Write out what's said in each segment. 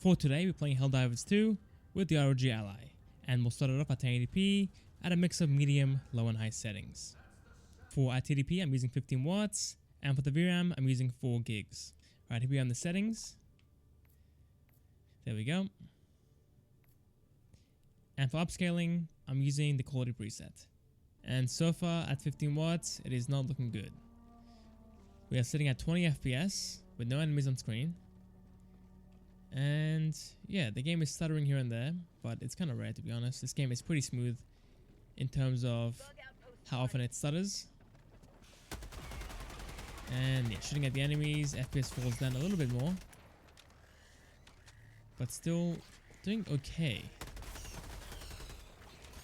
For today, we're playing Helldivers 2 with the ROG Ally, and we'll start it off at 1080p at a mix of medium, low and high settings. For our TDP, I'm using 15 watts, and for the VRAM, I'm using 4 gigs. Alright, here we are in the settings. There we go. And for upscaling, I'm using the quality preset. And so far at 15 watts, it is not looking good. We are sitting at 20 FPS with no enemies on screen. And yeah, the game is stuttering here and there, but it's kind of rare to be honest. This game is pretty smooth in terms of how often it stutters. And yeah, shooting at the enemies, FPS falls down a little bit more, but still doing okay.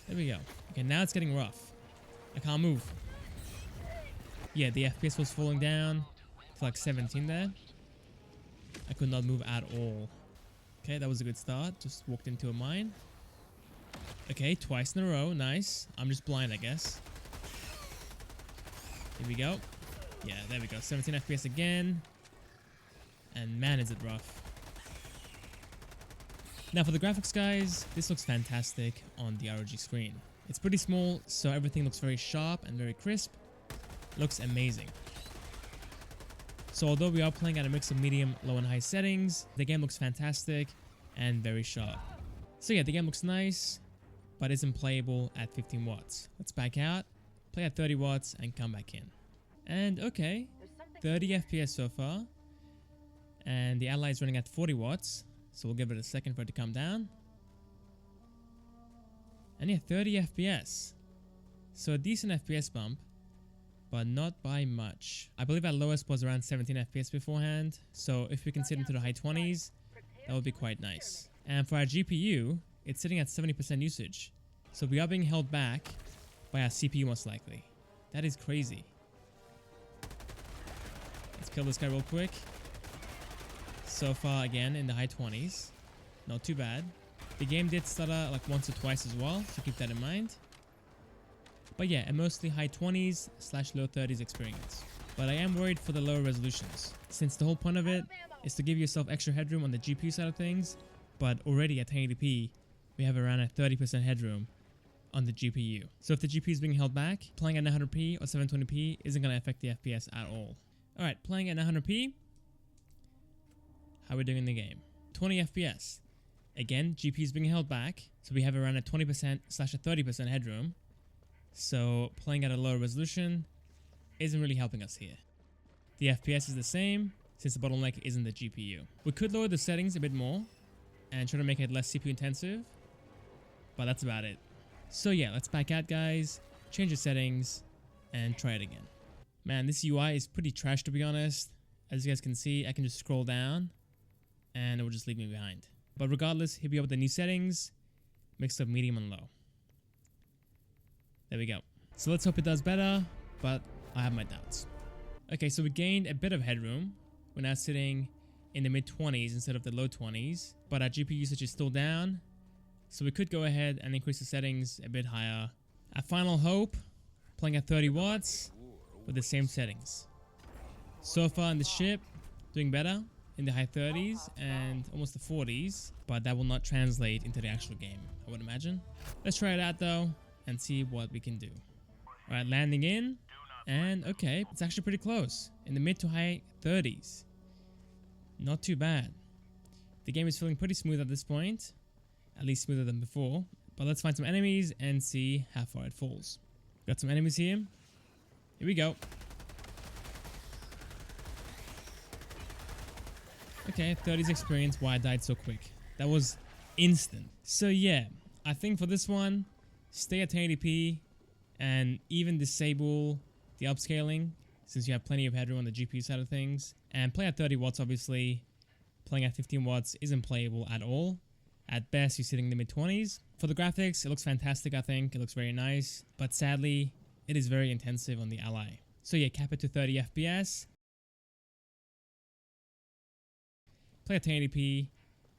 There we go. Okay, now it's getting rough. I can't move. Yeah, the FPS was falling down to like 17 there. I could not move at all. Okay, that was a good start. Just walked into a mine. Okay, twice in a row. Nice. I'm just blind, I guess. Here we go. Yeah, there we go. 17 FPS again. And man, is it rough. Now for the graphics, guys, this looks fantastic on the ROG screen. It's pretty small, so everything looks very sharp and very crisp. Looks amazing. So although we are playing at a mix of medium, low and high settings, the game looks fantastic and very sharp. So yeah, the game looks nice, but isn't playable at 15 watts. Let's back out, play at 30 watts and come back in. And okay, 30 FPS so far. And the Ally is running at 40 watts. So we'll give it a second for it to come down. And yeah, 30 FPS. So a decent FPS bump, but not by much. I believe our lowest was around 17 FPS beforehand, so if we can sit into the high 20s, that would be quite nice. And for our GPU, it's sitting at 70% usage, so we are being held back by our CPU most likely. That is crazy. Let's kill this guy real quick. So far again in the high 20s, not too bad. The game did stutter like once or twice as well, so keep that in mind. But yeah, a mostly high 20s / low 30s experience. But I am worried for the lower resolutions, since the whole point of it is to give yourself extra headroom on the GPU side of things, but already at 1080p, we have around a 30% headroom on the GPU. So if the GPU is being held back, playing at 900p or 720p isn't going to affect the FPS at all. Alright, playing at 900p, how are we doing in the game? 20 FPS. Again, GPU is being held back, so we have around a 20% / a 30% headroom. So playing at a lower resolution isn't really helping us here. The FPS is the same since the bottleneck isn't the GPU. We could lower the settings a bit more and try to make it less CPU intensive, but that's about it. So yeah, let's back out, guys, change the settings and try it again. Man, this UI is pretty trash to be honest. As you guys can see, I can just scroll down and it will just leave me behind. But regardless, here we are with the new settings, mix of medium and low. There we go. So let's hope it does better, but I have my doubts. Okay, so we gained a bit of headroom. We're now sitting in the mid 20s instead of the low 20s, but our GPU usage is still down. So we could go ahead and increase the settings a bit higher. Our final hope, playing at 30 watts with the same settings. So far in the ship, doing better in the high 30s and almost the 40s, but that will not translate into the actual game, I would imagine. Let's try it out though and see what we can do. Alright, landing in, and okay, it's actually pretty close, in the mid to high 30s. Not too bad. The game is feeling pretty smooth at this point, at least smoother than before, but let's find some enemies and see how far it falls. Got some enemies here. Here we go. Okay, 30s experience, why I died so quick. That was instant. So yeah, I think for this one, stay at 1080p and even disable the upscaling since you have plenty of headroom on the GPU side of things. And play at 30 watts obviously. Playing at 15 watts isn't playable at all. At best, you're sitting in the mid-20s. For the graphics, it looks fantastic, I think. It looks very nice. But sadly, it is very intensive on the Ally. So yeah, cap it to 30 FPS. Play at 1080p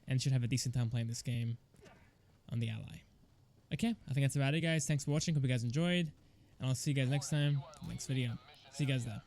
and should have a decent time playing this game on the Ally. Okay, I think that's about it, guys. Thanks for watching. Hope you guys enjoyed. And I'll see you guys next time in the next video. See you guys there.